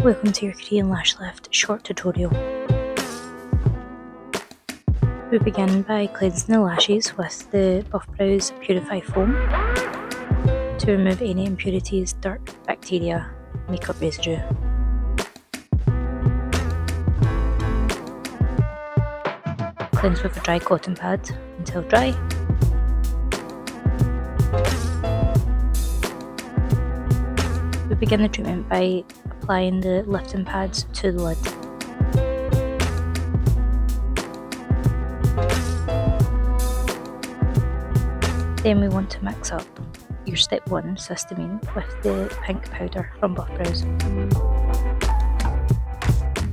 Welcome to your Korean Lash Lift short tutorial. We begin by cleansing the lashes with the Buff Browz Purify foam to remove any impurities, dirt, bacteria, makeup residue. Cleanse with a dry cotton pad until dry. We begin the treatment by applying the lifting pads to the lid. Then we want to mix up your step 1 Cysteamine with the pink powder from Buff Browz.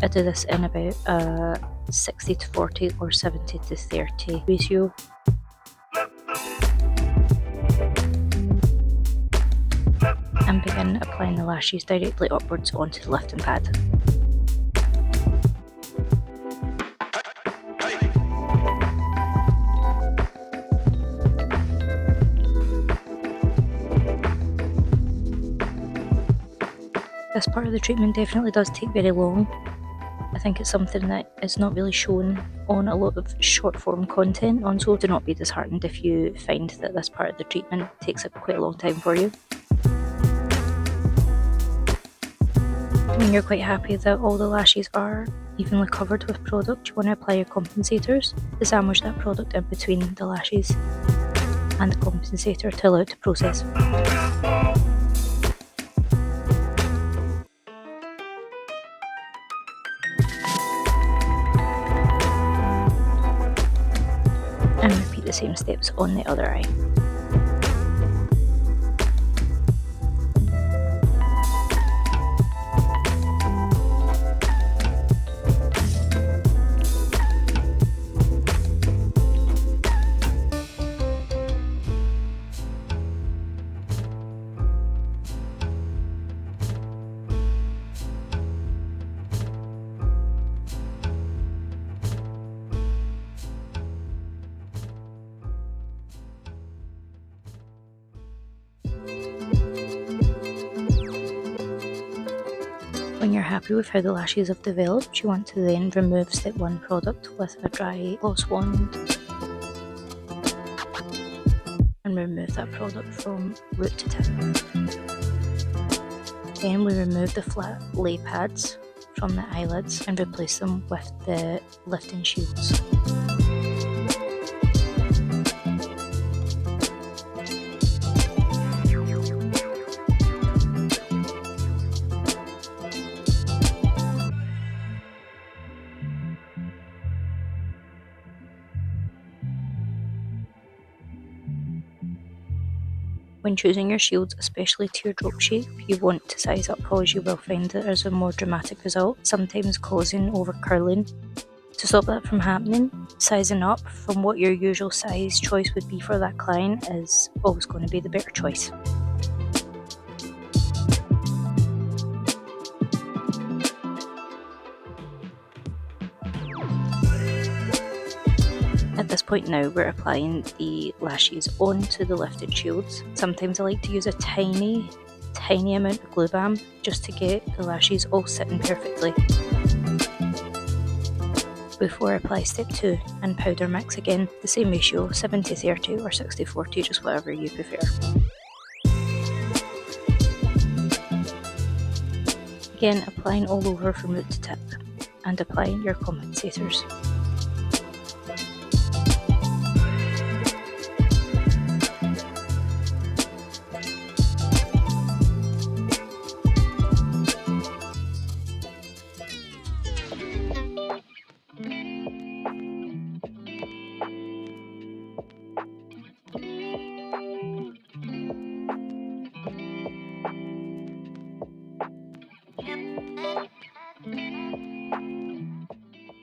I do this in about a 60-40 or 70-30 ratio. And begin applying the lashes directly upwards onto the lifting pad. This part of the treatment definitely does take very long. I think it's something that is not really shown on a lot of short form content on, so do not be disheartened if you find that this part of the treatment takes quite a long time for you. When you're quite happy that all the lashes are evenly covered with product, you want to apply your compensators to sandwich that product in between the lashes and the compensator to allow it to process. And repeat the same steps on the other eye. When you're happy with how the lashes have developed, you want to then remove step 1 product with a dry gloss wand and remove that product from root to tip. Then we remove the flat lay pads from the eyelids and replace them with the lifting shields. When choosing your shields, especially teardrop shape, you want to size up, because you will find that there's a more dramatic result, sometimes causing over curling. To stop that from happening, sizing up from what your usual size choice would be for that client is always going to be the better choice. At this point now, we're applying the lashes onto the lifted shields. Sometimes I like to use a tiny amount of glue balm just to get the lashes all sitting perfectly. Before I apply step 2 and powder mix again, the same ratio, 70-30 or 60-40, just whatever you prefer. Again, applying all over from root to tip and applying your compensators.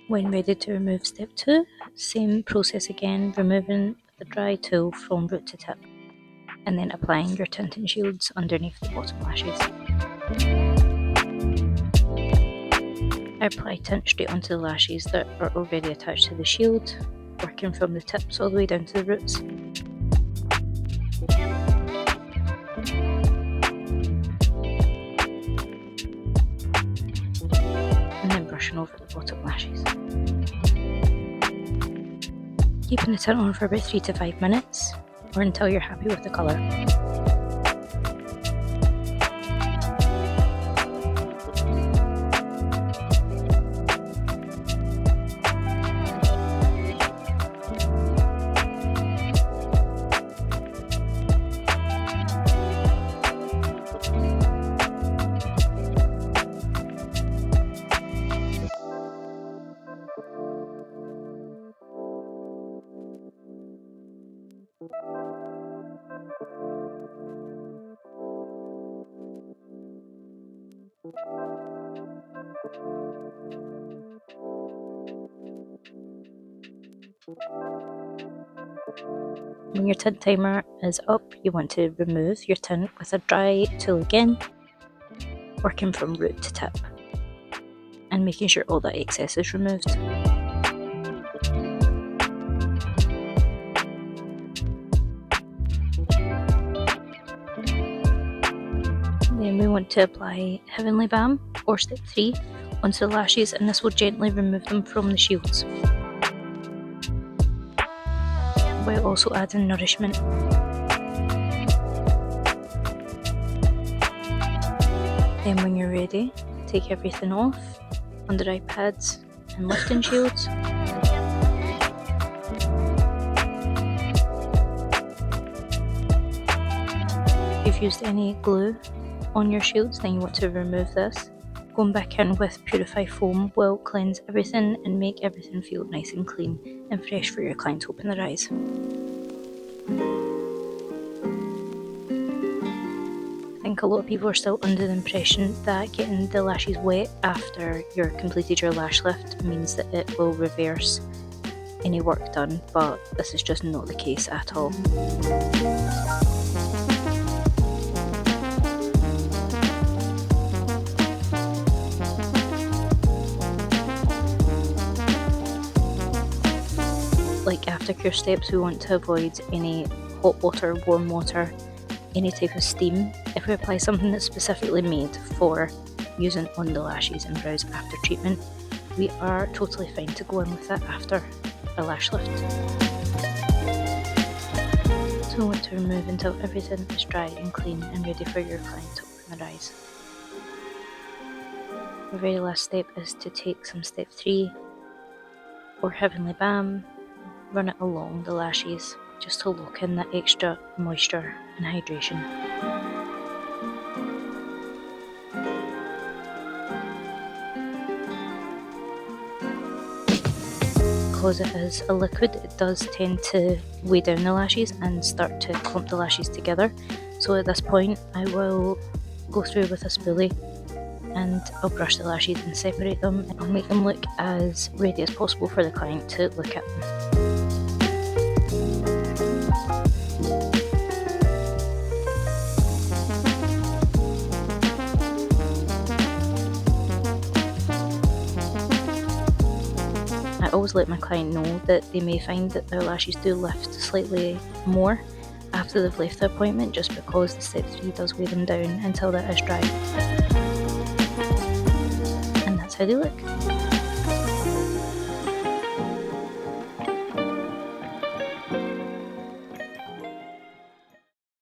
When ready to remove step 2, same process again, removing the dry tool from root to tip and then applying your tinting shields underneath the bottom lashes. I apply tint straight onto the lashes that are already attached to the shield, working from the tips all the way down to the roots. brushing over the bottom lashes. Keeping the tint on for about 3 to 5 minutes, or until you're happy with the colour. When your tint timer is up, you want to remove your tint with a dry tool again, working from root to tip and making sure all that excess is removed. Then we want to apply Heavenly Balm, or step 3, onto the lashes, and this will gently remove them from the shields, while also adding nourishment. Then when you're ready, take everything off on the right pads and lifting shields. If you've used any glue on your shields, then you want to remove this. Going back in with Purify foam will cleanse everything and make everything feel nice and clean and fresh for your client to open their eyes. I think a lot of people are still under the impression that getting the lashes wet after you've completed your lash lift means that it will reverse any work done, but this is just not the case at all. Like aftercare steps, we want to avoid any hot water, warm water, any type of steam. If we apply something that's specifically made for using on the lashes and brows after treatment, we are totally fine to go in with that after a lash lift. So we want to remove until everything is dry and clean and ready for your client to open their eyes. The very last step is to take some step 3 or Heavenly Balm, run it along the lashes just to lock in that extra moisture and hydration. Because it is a liquid, it does tend to weigh down the lashes and start to clump the lashes together. So at this point I will go through with a spoolie and I'll brush the lashes and separate them, and I'll make them look as ready as possible for the client to look at them. I always let my client know that they may find that their lashes do lift slightly more after they've left the appointment, just because the step 3 does weigh them down until that is dry. And that's how they look.